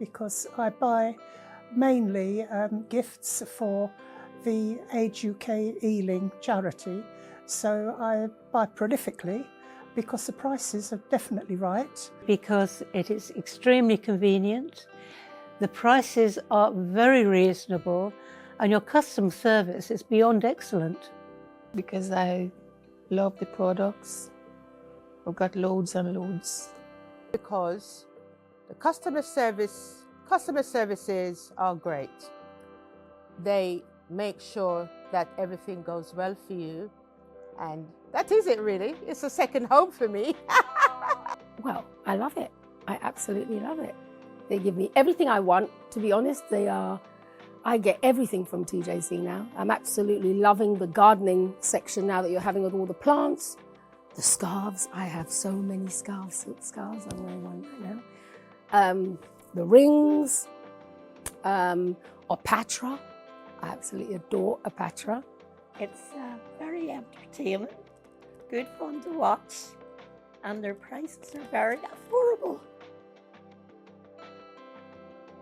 because I buy mainly gifts for the Age UK Ealing charity. So I buy prolifically because the prices are definitely right. Because it is extremely convenient, the prices are very reasonable, and your customer service is beyond excellent. Because I love the products. I've got loads and loads. Because the customer services are great. They make sure that everything goes well for you, and that is it really. It's a second home for me. Well, I love it. I absolutely love it. They give me everything I want. To be honest, I get everything from TJC now. I'm absolutely loving the gardening section now that you're having with all the plants. The scarves, I have so many scarves, silk scarves, I'm wearing one right now. The rings, Opatra, I absolutely adore Opatra. It's very entertaining, good fun to watch, and their prices are very affordable.